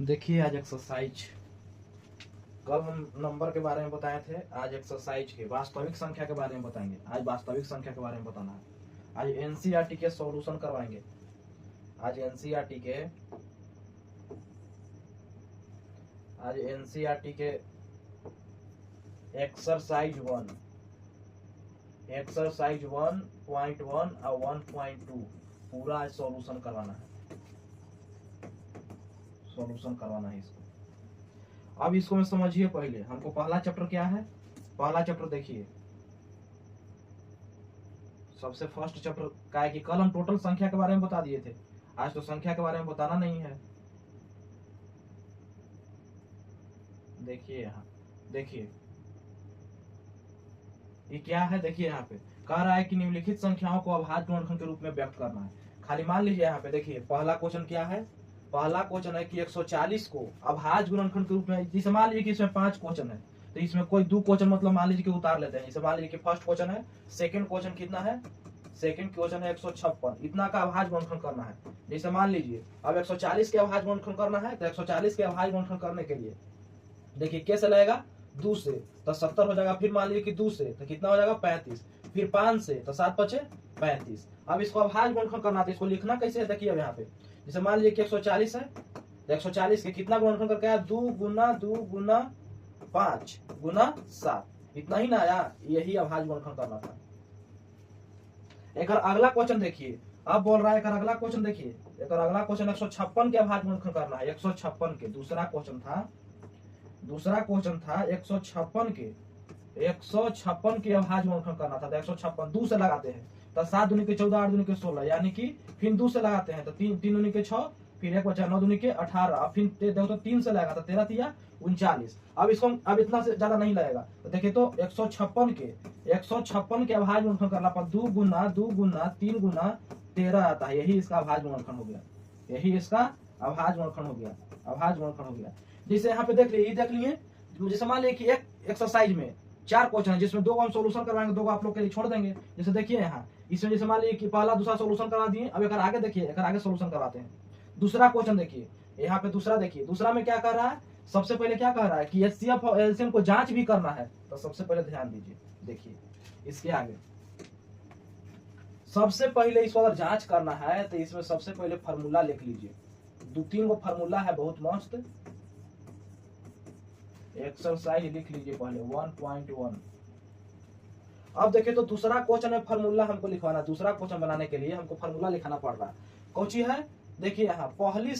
देखिए आज एक्सरसाइज, कल हम नंबर के बारे में बताए थे, आज एक्सरसाइज के वास्तविक संख्या के बारे में बताएंगे। आज वास्तविक संख्या के बारे में बताना है। आज एनसीईआरटी के सॉल्यूशन करवाएंगे। आज एनसीईआरटी के एक्सरसाइज 1.1 और 1.2 पूरा आज सॉल्यूशन करवाना है। इसको अब इसको में समझिए। पहले हमको पहला चैप्टर क्या है, पहला चैप्टर देखिए। सबसे फर्स्ट चैप्टर का है कि कल हम टोटल संख्या के बारे में बता दिए थे, आज तो संख्या के बारे में बताना नहीं है। देखिए यहाँ, देखिए ये क्या है। देखिए यहाँ पे कह रहा है कि निम्नलिखित संख्याओं को अभाज्य गुणनखंड के रूप में व्यक्त करना है। खाली मान लीजिए यहाँ पे देखिए पहला क्वेश्चन क्या है। पहला क्वेश्चन है कि 140 को अभाज्य गुणनखंड के रूप में, जैसे मान लीजिए कि इसमें 5 क्वेश्चन है तो इसमें कोई 2 क्वेश्चन मतलब मान लीजिए कि उतार लेते हैं। जैसे मान लीजिए कि फर्स्ट क्वेश्चन है, सेकंड क्वेश्चन कितना है, सेकंड क्वेश्चन है 156, इतना का अभाज्य गुणनखंड करना है। जैसे मान लीजिए अब 140 के अभाज्य गुणनखंड करना है तो 140 के अभाज्य गुणनखंड करने के लिए देखिए कैसे लगेगा, 2 से तो 70 हो जाएगा, फिर मान लीजिए कि 2 से तो कितना हो जाएगा 35, फिर 5 से तो 7 5 35। अब इसको अभाज्य गुणनखंड करना है, इसको लिखना कैसे है देखिए। अब यहाँ पे जैसे मान लीजिए कि 140 है तो 140 के कितना गुणनखंड करके आया, 2 गुना 5 गुना 7, इतना ही ना आया। यही अभाज्य गुणनखंड करना था। एक अगला क्वेश्चन देखिए, अब बोल रहा है एक अगला क्वेश्चन देखिए। एक अगला क्वेश्चन 156 के अभाज्य गुणनखंड करना है। 156 के दूसरा क्वेश्चन था 156 के अभाज्य गुणनखंड करना था। तो 156 2 से लगाते हैं तो 7 दूनी के 14, 8 दूनी के 16, यानी कि फिर 2 से लगाते हैं तो 3 दूनी के 6, फिर 1 बचा 9 दूनी के 18, अब फिर देखो तो 3 से लगाता 13 तिया 39। अब इसको अब इतना से ज्यादा नहीं लगेगा तो देखिए तो 156 के अभाज्य गुणनखंड करना पर 2 गुना 3 गुना 13 आता है। यही इसका अभाज्य गुणनखंड हो गया। अभाज्य गुणनखंड हो गया। जैसे यहाँ पे देख लिए, जैसे मान लीजिए कि एक एक्सरसाइज में 4 क्वेश्चन है जिसमें 2 को हम सोल्यूशन करवाएंगे, 2 को आप लोग के लिए छोड़ देंगे। जैसे देखिए यहाँ इसमें जैसे मान लीजिए कि पहला दूसरा सोल्यूशन करवा दिए। अब एक आगे देखिए, एक आगे सोल्यूशन करवाते हैं। दूसरा क्वेश्चन देखिए, यहाँ पे दूसरा देखिए, दूसरा में क्या कर रहा है, सबसे पहले क्या कह रहा है कि एचसीएफ और एलसीएम को जांच भी करना है। तो सबसे पहले ध्यान दीजिए, देखिए इसके आगे सबसे पहले इसको अगर जांच करना है तो इसमें सबसे पहले फार्मूला लिख लीजिए। 2-3 गो फार्मूला है बहुत मस्त। एक्सरसाइज लिख लीजिए पहले 1.1। अब देखिए तो दूसरा क्वेश्चन में फार्मूला हमको लिखवाना। दूसरा क्वेश्चन बनाने के लिए हमको फार्मूला लिखाना पड़ रहा है। कौन सी है देखिए यहाँ, पहली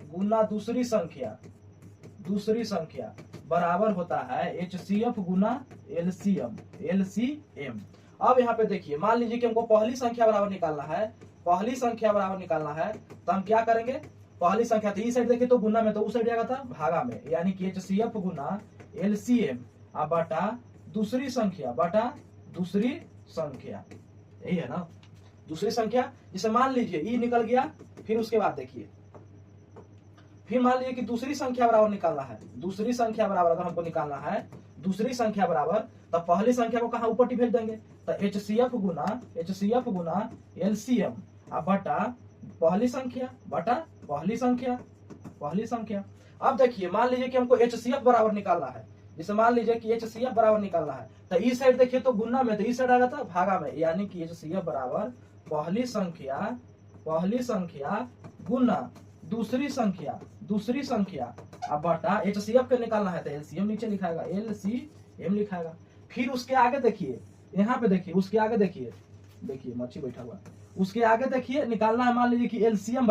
गुना दूसरी संख्या बराबर होता है एचसीएफ गुना एलसीएम। अब यहाँ पे देखिए मान लीजिए कि हमको पहली संख्या बराबर निकालना है तो हम क्या करेंगे, पहली संख्या थी इस साइड देखिए तो गुना में, तो उस साइड जाएगा था भागा में, यानी कि एचसीएफ गुना एलसीएम बटा दूसरी संख्या, यही है ना दूसरी संख्या। जिसे मान लीजिए ई निकल गया, फिर उसके बाद देखिए फिर मान लीजिए कि दूसरी संख्या बराबर निकालना है। दूसरी संख्या बराबर अगर हमको निकालना है, दूसरी संख्या बराबर, तो पहली संख्या को कहाँ ऊपर भेज देंगे, तो एचसीएफ गुना एलसीएम बटा पहली संख्या। अब देखिए मान लीजिए कि हमको एचसीएफ बराबर निकालना है। जैसे मान लीजिए कि एचसीएफ बराबर निकालना है तो इस साइड देखिए तो गुना में, तो इस साइड आ जाता भागा में, यानी कि एचसीएफ बराबर पहली संख्या गुना दूसरी संख्या अब बटा एचसीएफ के निकालना है तो एलसीएम नीचे लिखाएगा। फिर उसके आगे देखिए, यहाँ पे देखिए उसके आगे देखिए मच्छी बैठा हुआ, उसके आगे देखिए निकालना है। मान लीजिए कि एलसीएम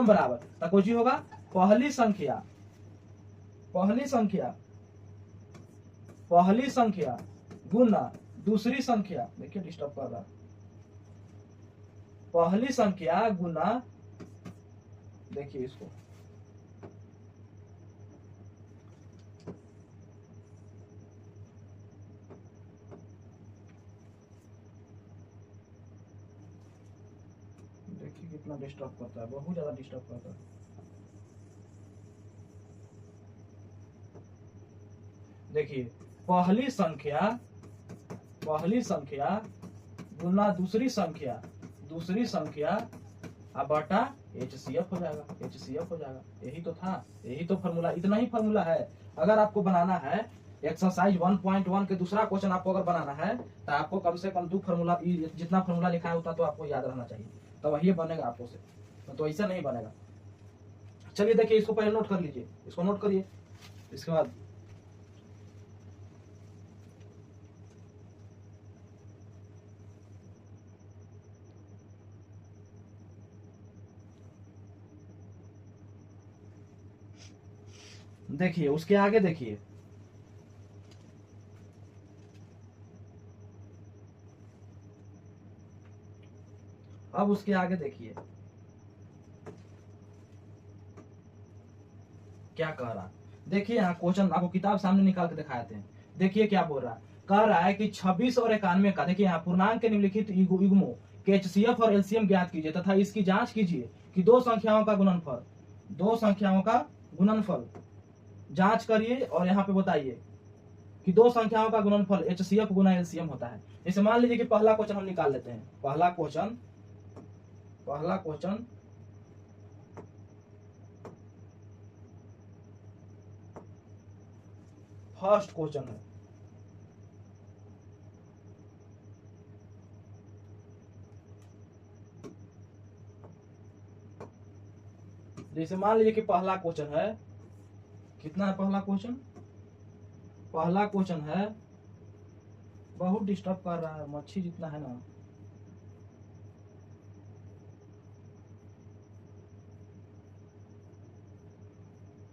बराबर तो कोई चीज होगा पहली संख्या गुना दूसरी संख्या। देखिए डिस्टर्ब कर रहा, पहली संख्या गुना, देखिए इसको देखिए कितना डिस्टर्ब करता है, बहुत ज्यादा डिस्टर्ब करता है। देखिए पहली संख्या गुना दूसरी संख्या अब बटा HCF हो जाएगा, HCF हो जाएगा। यही तो था, यही तो फॉर्मूला, इतना ही फॉर्मूला है। अगर आपको बनाना है एक्सरसाइज 1.1 के दूसरा क्वेश्चन आपको अगर बनाना है तो आपको कम से कम 2 फॉर्मूला, जितना फॉर्मूला लिखा है उतना तो आपको याद रहना चाहिए, तो वही बनेगा आपको से, तो ऐसा नहीं बनेगा। चलिए देखिए, इसको पहले नोट कर लीजिए, इसको नोट करिए, इसके बाद देखिए उसके आगे देखिए, अब उसके आगे देखिए क्या कह रहा है। देखिए यहाँ क्वेश्चन आपको किताब सामने निकाल के दिखाते हैं। देखिए क्या बोल रहा है, कह रहा है कि 26 और 91 का, देखिए यहाँ पूर्णांक के निम्नलिखित युग्मों के HCF और LCM ज्ञात कीजिए तथा इसकी जांच कीजिए कि दो संख्याओं का गुणनफल जांच करिए और यहाँ पे बताइए कि दो संख्याओं का गुणनफल HCF गुना LCM होता है। जैसे मान लीजिए कि पहला क्वेश्चन हम निकाल लेते हैं, पहला क्वेश्चन फर्स्ट क्वेश्चन है। जैसे मान लीजिए कि पहला क्वेश्चन है, कितना है पहला क्वेश्चन? पहला क्वेश्चन है, बहुत डिस्टर्ब कर रहा है, मच्छी जितना है ना।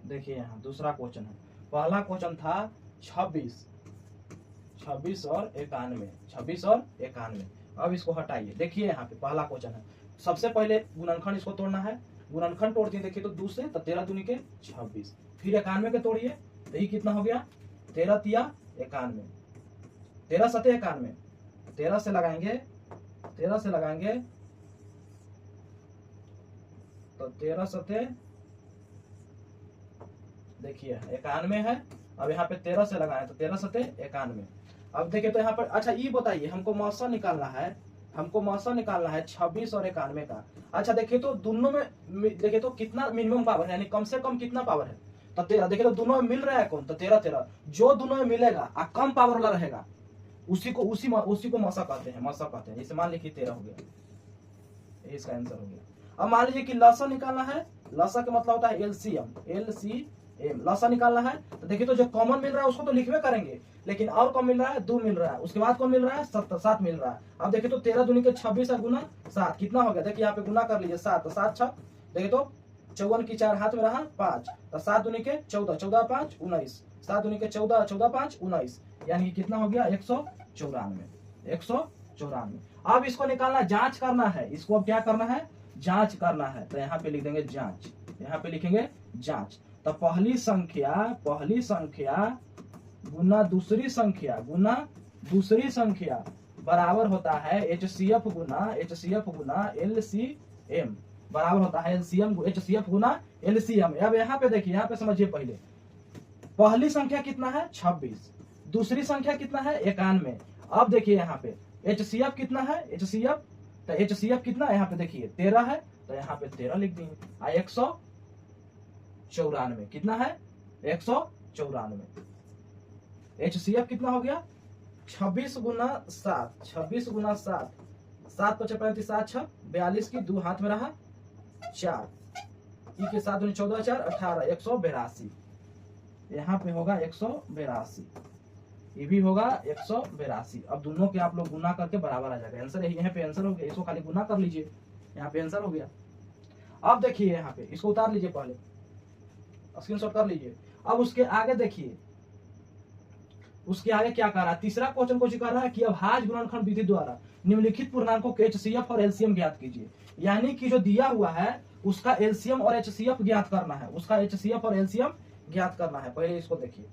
देखिए यहाँ दूसरा क्वेश्चन है, पहला क्वेश्चन था 26 और 91। अब इसको हटाइए, देखिए यहाँ पे पहला क्वेश्चन है, सबसे पहले गुणनखंड इसको तोड़ना है। गुणनखंड तोड़ते हैं, देखिए तो 2 से, तो 13 दूनी के 26, फिर 91 के तोड़िए, तो ये कितना हो गया 13 तिया 91, 13 सते 91, 13 से लगाएंगे तो 13 सते, देखिए 91 है। अब यहाँ पे 13 से लगाए तो 13 सते 91। अब देखिए तो यहाँ पर, अच्छा ये बताइए, हमको मौसा निकालना है 26 और 91 का। अच्छा देखिए तो दोनों में देखिए तो कितना मिनिमम पावर है, यानी कम से कम कितना पावर है, तो 13। देखिए तो दोनों में मिल रहा है कौन, तो 13। जो दोनों में मिलेगा और कम पावर वाला रहेगा उसी को मौसा कहते हैं। जैसे मान लीजिए 13 हो गया, इसका आंसर हो गया। अब मान लीजिए कि लसा निकालना है, लसा का मतलब होता है LCM। लसा निकालना है तो देखिए तो जो कॉमन मिल रहा है उसको तो लिखवे करेंगे, लेकिन और कौन मिल रहा है, 2 मिल रहा है, उसके बाद कौन मिल रहा है, 7 मिल रहा है। अब देखिए तो 13 दूनी के 26 और गुना 7 कितना हो गया, देखिए यहाँ पे गुना कर लीजिए, 7 तो 7 6, देखिए तो 54 की 4 हाथ में रहा 5, तो 7 दूनी के 14, 14 5 19, 7 दूनी के 14, 14 5 19, यानी कि कितना हो गया 194। अब इसको निकालना, जांच करना है, इसको अब क्या करना है, जांच करना है, तो यहाँ पे लिख देंगे जांच, यहाँ पे लिखेंगे जांच। तो पहली संख्या गुना दूसरी संख्या बराबर होता है HCF गुना LCM, बराबर होता है HCF गुना LCM। अब यहाँ पे देखिए, यहाँ पे समझिए, पहली संख्या कितना है 26, दूसरी संख्या कितना है 91। अब देखिए यहाँ पे HCF कितना है, तो HCF कितना है, यहाँ पे देखिए 13 है, तो यहाँ पे 13 लिख देंगे। 194 कितना है, 194। HCF कितना हो गया 26 गुना 7, 7 5 35 7 6 42 की 2 हाथ में रहा 4, के साथ 14 4 18, 182। यहाँ पे होगा 182, ये भी होगा 182। अब दोनों के आप लोग गुना करके बराबर आ जाएगा, आंसर यहाँ पे आंसर हो गया, इसको खाली गुना कर लीजिए, यहाँ पे आंसर हो गया। अब देखिए यहाँ पे इसको उतार लीजिए, पहले स्क्रीनशॉट कर लीजिए। अब उसके आगे देखिए, उसके आगे क्या कर रहा है, तीसरा क्वेश्चन को कर रहा है कि अभाज्य गुणनखंड विधि द्वारा निम्नलिखित पूर्णांकों के HCF और LCM ज्ञात कीजिए। यानी कि जो दिया हुआ है उसका LCM और HCF ज्ञात करना है, ज्ञात करना है। पहले इसको देखिए,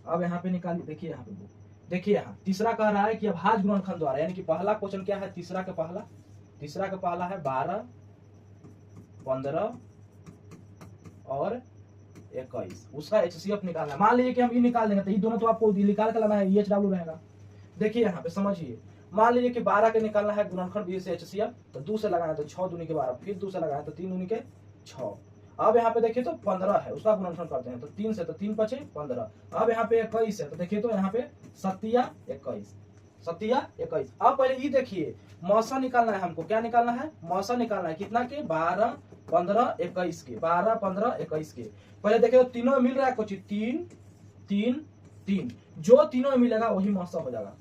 अब यहाँ पे निकालिए, देखिए यहाँ पे देखिए, यहाँ तीसरा कह रहा है कि अभाज्य गुणनखंड द्वारा, यानी कि पहला क्वेश्चन क्या है, तीसरा का पहला है 12 15 और 21, उसका HCF निकालना है। मान लीजिए कि हम ये निकाल देंगे तो ये दोनों तो आपको निकाल कर लाना है, EHW रहेगा। देखिए यहाँ पे समझिए, मान लीजिए कि 12 के निकालना है गुणनखंड बी से HCl, तो 2 से लगाए तो 6 दूनी के 12, फिर 2 से लगाए तो 3 दूनी के 6। अब यहाँ पे देखिए तो 15 है, उसका गुणनखंड करते हैं तो 3 से तो 3 बचे 15। अब यहाँ पे 21 है, तो देखिए तो यहाँ पे 7 या 21। अब पहले ये देखिए मौसा निकालना है हमको, क्या निकालना है, मौसा निकालना है, कितना के 12 15 21 के, 12 15 21 के। पहले देखिए तो तीनों में मिल रहा है कुछ 3 3 3, जो तीनों में मिलेगा वही मौसा हो जाएगा,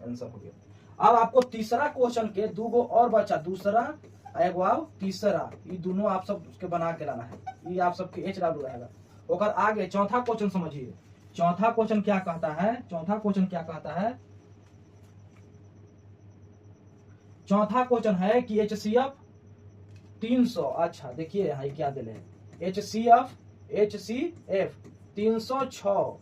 आंसर हो गया। अब आपको तीसरा क्वेश्चन के 2 गो और बचा, दूसरा एगो आओ तीसरा, ये दोनों आप सब उसके बना के लाना है, ये आप सबके एच डालू रहेगा। और आगे चौथा क्वेश्चन समझिए, चौथा क्वेश्चन क्या कहता है, चौथा क्वेश्चन क्या कहता है, चौथा क्वेश्चन है कि HCF 300, अच्छा देखिए यहाँ क्या दे रहे HCF 306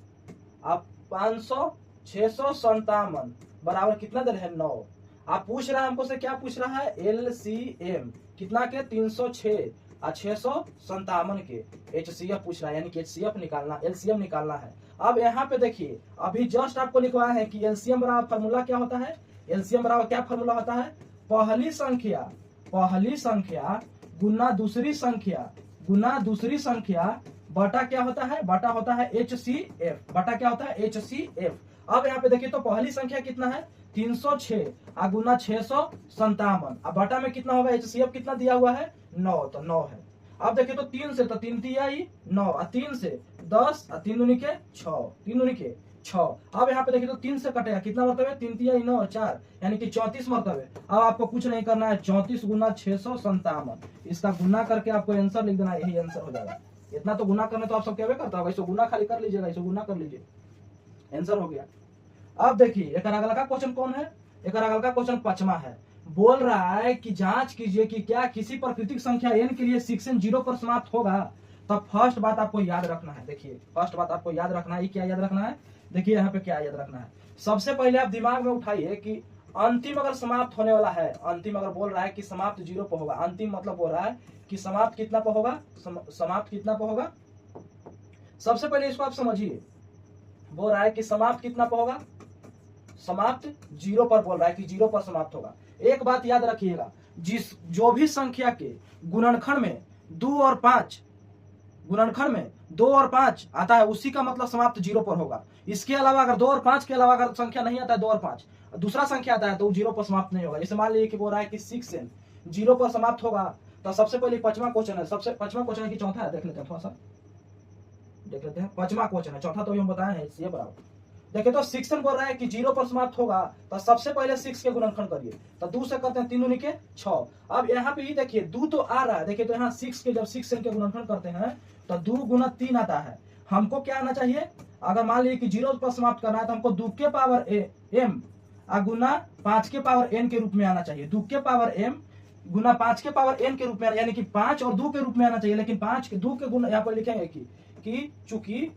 आप 500 657 बराबर कितना दे रहे हैं 9। आप पूछ रहे हैं हमको से क्या पूछ रहा है, LCM कितना के 306 और 657 के HCF पूछ रहा है, यानी कि HCF निकालना, LCM निकालना है। अब यहाँ पे देखिए अभी जस्ट आपको लिखवाया है कि LCM बराबर फार्मूला क्या होता है, LCM बराबर क्या फार्मूला होता है, पहली संख्या गुना दूसरी संख्या बटा क्या होता है, बटा होता है HCF, बटा क्या होता है HCF। अब यहाँ पे देखिए तो पहली संख्या कितना है 306 और गुना 657, अब बटा में कितना होगा, HCF कितना दिया हुआ है 9, तो 9 है। अब देखिए तो 3 से तो 3 दिया ही 9 और 3 से 10 और 3 दूनी के 6, 3 दूनी के 6। अब यहाँ पे देखिए तो 3 से कटेगा कितना मरतबे, 3 तिया 9 4, यानी कि 34 मरतबे। अब आपको कुछ नहीं करना है, 34 गुना 657 इसका गुना करके आपको आंसर लिख देना, यही आंसर हो जाएगा। इतना तो गुना करने तो आप सब क्या करता होगा, इसको गुना खाली कर लीजिएगा, इसको गुना कर लीजिए, आंसर हो गया। अब देखिए एक अगला का क्वेश्चन कौन है, एक अगला का क्वेश्चन 5वां है, बोल रहा है कि जांच कीजिए कि क्या किसी प्राकृतिक संख्या n के लिए 6n 0 पर समाप्त होगा। तब फर्स्ट बात आपको याद रखना है, देखिए फर्स्ट बात आपको याद रखना है, क्या याद रखना है, देखिए यहाँ पे क्या याद रखना है। सबसे पहले आप दिमाग में उठाइए कि अंतिम अगर समाप्त होने वाला है, अंतिम अगर बोल रहा है कि समाप्त 0 पर होगा, अंतिम मतलब बोल रहा है कि समाप्त कितना पर होगा, समाप्त कितना पर होगा। सबसे पहले इसको आप समझिए, बोल रहा है कि समाप्त कितना पर होगा, समाप्त 0 पर बोल रहा है कि 0 पर समाप्त होगा। एक बात याद रखिएगा, जो भी संख्या के गुणनखंड में 2 और 5, गुणनखंड में 2 और 5 आता है, उसी का मतलब समाप्त 0 पर होगा। इसके अलावा अगर 2 और 5 के अलावा अगर संख्या नहीं आता है, 2 और 5 दूसरा संख्या आता है, तो 0 पर समाप्त नहीं होगा। जैसे मान लीजिए कि बोल रहा है कि 6n 0 पर समाप्त होगा, तो सबसे पहले 5वां क्वेश्चन है, सबसे 5वां क्वेश्चन है कि चौथा है, देख लेते हैं थोड़ा सा, देख लेते हैं। 5वां क्वेश्चन है, चौथा तो हम बताए हैं, ये बराबर देखिए तो 6n बोल रहा है कि 0 पर समाप्त होगा, तो सबसे पहले 6 के गुणनखंड करिए, तो 2 से करते हैं 3 दूनी के 6। अब यहाँ पे ये देखिए 2 तो आ रहा है, देखिए तो यहाँ 6 के जब 6n के गुणनखंड करते हैं तो 2 गुना 3 आता है। हमको क्या आना चाहिए, अगर मान लीजिए कि 0 पर समाप्त करना है तो हमको 2 के पावर m गुना 5 के पावर n के रूप में आना चाहिए, 2 के पावर m गुना 5 के पावर n के रूप में, यानी कि 5 और 2 के रूप में आना चाहिए। लेकिन 5 के 2 के गुना यहाँ पर लिखेंगे कि चूंकि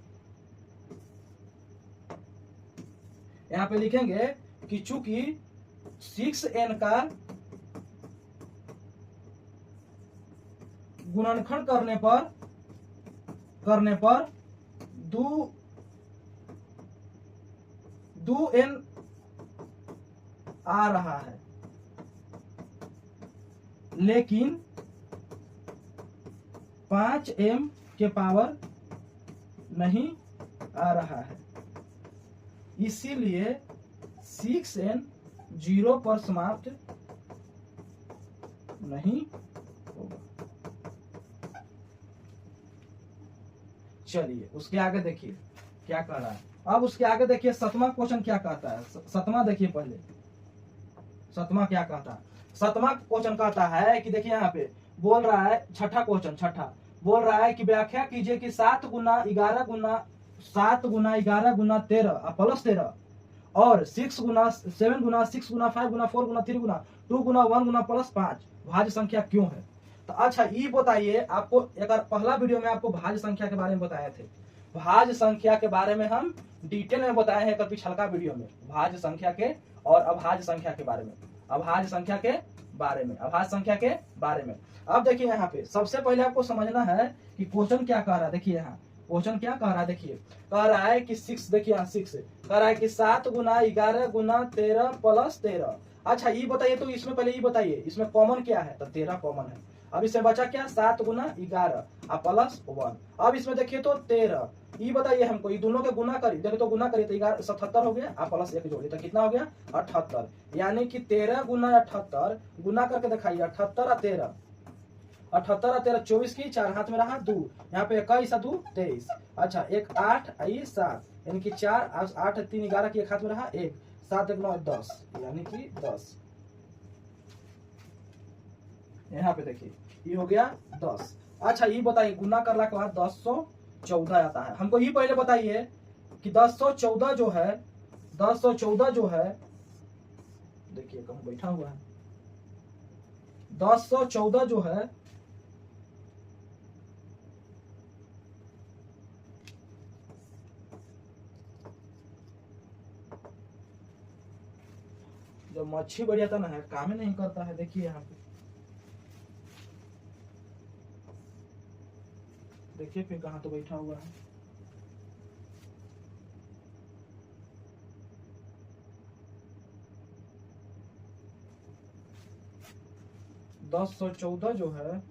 यहाँ पे लिखेंगे कि चूंकि 6n का गुणनखंड करने पर 2n आ रहा है, लेकिन 5m के पावर नहीं आ रहा है, इसीलिए 6n 0 पर समाप्त नहीं होगा। चलिए उसके आगे देखिए क्या कह रहा है। अब उसके आगे देखिए 7वां क्वेश्चन क्या कहता है, 7वां देखिए पहले 7वां क्या कहता है। 7वां क्वेश्चन कहता है कि देखिए यहाँ पे बोल रहा है, छठा क्वेश्चन बोल रहा है कि व्याख्या कीजिए कि 7 गुना 11 गुना 13 प्लस 13 और 6 गुना 7 गुना 6 गुना 5 गुना 4 गुना 3 गुना 2 गुना 1 गुना प्लस 5 भाज्य संख्या क्यों है। तो अच्छा ये बताइए, आपको एक पहला वीडियो में आपको भाज्य संख्या के बारे में बताए थे, भाज्य संख्या के बारे में हम डिटेल में बताए हैं पिछलका वीडियो में, भाज्य संख्या के और अभाज्य संख्या के बारे में, अभाज्य संख्या के बारे में। अब देखिए यहाँ पे सबसे पहले आपको समझना है कि क्वेश्चन क्या कह रहा है। देखिए यहाँ क्वेश्चन क्या कह रहा है, देखिए कह रहा है कि 6, देखिए यहाँ 6 कह रहा है कि 7 गुना 11 गुना 13 प्लस 13। अच्छा ये बताइए, तो इसमें पहले ये बताइए इसमें कॉमन क्या है, तो 13 कॉमन है। अब इसमें बचा क्या, 7 गुना 11 और प्लस 1। अब इसमें देखिए तो 13, ये बताइए हमको, ये दोनों के गुना करिए, देखो तो गुना करिए तो 11 77 हो गया और प्लस 1 जोड़िए तो कितना हो गया 78। यानी कि 13 गुना 78 गुना करके दिखाइए, 78 और 13, 78 और 13 24 की, 4 हाथ में रहा 2, यहाँ पे 21 और 2 23। अच्छा 1 8 आई 7, यानी कि 4 8 3 11 की, 1 हाथ में रहा 1, 7 1 9 10, यानी कि 10। यहाँ पे देखिए ये हो गया 10। अच्छा ये बताइए गुना करने के बाद 1014 आता है। हमको ये पहले बताइए कि 1014 जो है, 1014 जो है, देखिए कहूँ बैठा हुआ है, 1014 जो है जब मच्छी बढ़ जाता ना है काम ही नहीं करता है। देखिए यहाँ पे देखिए फिर कहाँ तो बैठा हुआ है। दस 114 जो है,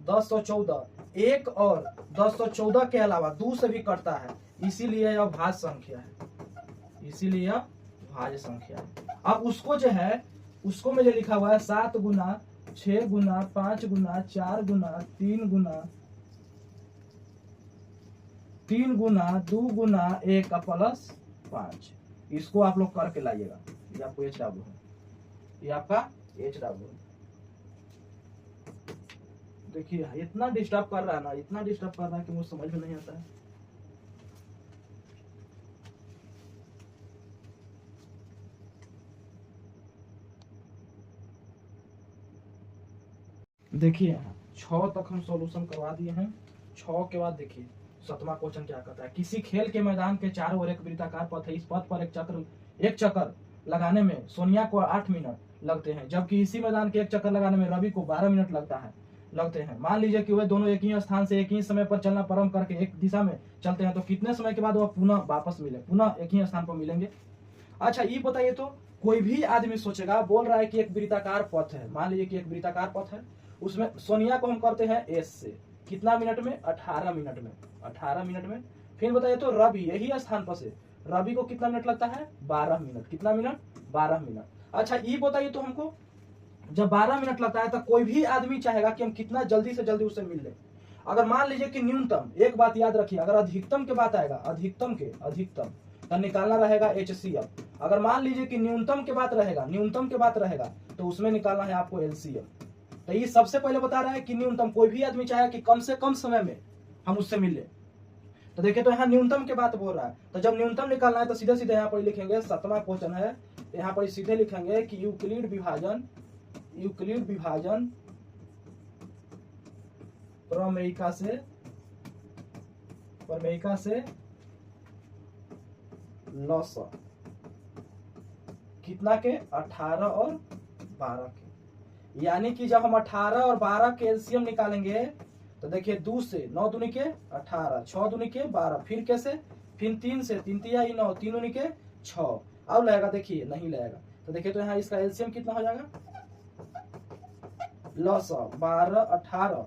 1014 एक और 1014 के अलावा 2 से भी कटता है, इसीलिए यह भाज्य संख्या है, इसीलिए यह भाज्य संख्या है। अब उसको जो है, उसको में जो लिखा हुआ है 7 गुना 6 गुना 5 गुना 4 गुना 3 गुना 3 गुना 2 गुना 1 प्लस 5, इसको आप लोग करके लाइएगा। ये आपको एच डब्ल्यू है, ये आपका एच डब्ल्यू है। देखिए इतना डिस्टर्ब कर रहा है ना, इतना डिस्टर्ब कर रहा है कि मुझे समझ में नहीं आता है। देखिए 6 तक हम सॉल्यूशन करवा दिए हैं। 6 के बाद देखिए 7वां क्वेश्चन क्या कहता है, किसी खेल के मैदान के चारों ओर एक वृत्ताकार पथ है, इस पथ पर एक चक्कर लगाने में सोनिया को 8 मिनट लगते हैं, जबकि इसी मैदान के एक चक्कर लगाने में रवि को 12 मिनट लगते हैं। मान लीजिए कि वे दोनों एक ही स्थान से एक ही समय पर चलना प्रारंभ करके एक दिशा में चलते हैं, तो कितने समय के बाद वह पुनः वापस मिले, पुनः एक ही स्थान पर मिलेंगे। अच्छा ये बताइए, तो कोई भी आदमी सोचेगा, बोल रहा है कि एक वृत्ताकार पथ है, मान लीजिए कि एक वृत्ताकार पथ है, उसमें सोनिया को हम करते हैं एस से, कितना मिनट में 18 मिनट में, 18 मिनट में। फिर बताइए तो रवि यही स्थान पर से, रवि को कितना मिनट लगता है 12 मिनट, कितना मिनट 12 मिनट। अच्छा ये बताइए तो हमको, जब 12 मिनट लगता है तो कोई भी आदमी चाहेगा कि हम कितना जल्दी से जल्दी उससे मिल लें। अगर मान लीजिए कि न्यूनतम, एक बात याद रखिए, अगर अधिकतम के बात आएगा, अधिकतम तो निकालना रहेगा HCF। अगर मान लीजिए कि न्यूनतम के बात रहेगा तो उसमें निकालना है आपको LCM। तो ये सबसे पहले बता रहा है कि न्यूनतम, कोई भी आदमी चाहे कि कम से कम समय में हम उससे मिल लें। तो देखिए तो यहाँ न्यूनतम के बात बोल रहा है, तो जब न्यूनतम निकालना है तो सीधे सीधे यहाँ पर लिखेंगे, 7वां क्वेश्चन है, यहाँ पर सीधे लिखेंगे कि यूक्लिड विभाजन प्रमेयिका से लॉस कितना के 18 और 12 के। यानी कि जब हम 18 और 12 के एलसीएम निकालेंगे तो देखिए 2 से 9 दूनी के 18, 6 दूनी के 12, फिर कैसे, फिर 3 से 3 तिया 9, 3 दूनी के 6। अब लगेगा, देखिए नहीं लगेगा, तो देखिए तो यहाँ इसका एलसीएम कितना हो जाएगा, लॉस 12 18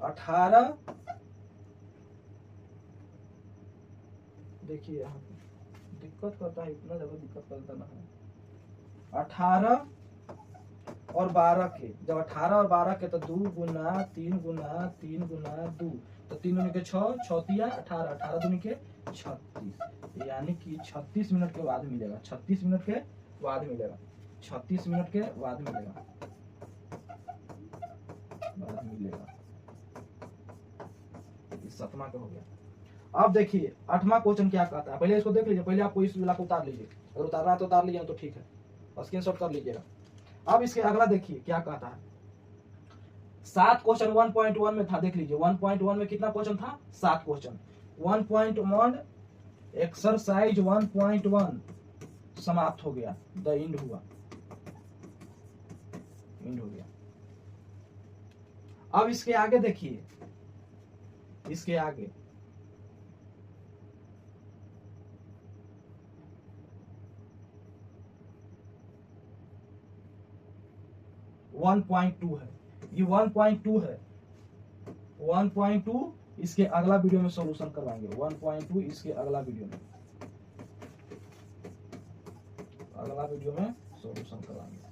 18, देखिए यहाँ दिक्कत करता है, इतना ज्यादा दिक्कत करता ना है। 18 और 12 के, जब 18 और 12 के तो 2 गुना 3 गुना 3 गुना 2, तो 3 दूनी के 6, 6 तिया 18, 18 दूनी के 36, यानी कि 36 मिनट के बाद मिलेगा, 36 मिनट के बाद मिलेगा, 36 मिनट के बाद मिलेगा, इस 7वां का हो गया। अब देखिए 8वां क्वेश्चन क्या कहता है, पहले इसको देख लीजिए, पहले आपको इस वाला को उतार लीजिए, अगर उतारना है तो उतार लीजिए, तो ठीक है, स्क्रीनशॉट कर लीजिएगा। अब इसके अगला देखिए क्या कहता है, 7 क्वेश्चन 1.1 में था, देख लीजिए 1.1 में कितना क्वेश्चन था, 7 क्वेश्चन। 1.1 एक्सरसाइज 1.1 समाप्त हो गया, द एंड हुआ। इंड हो गया। अब इसके आगे देखिए, इसके आगे 1.2 है, ये 1.2 है। 1.2 इसके अगला वीडियो में सॉल्यूशन करवाएंगे। 1.2 इसके अगला वीडियो में सॉल्यूशन करवाएंगे।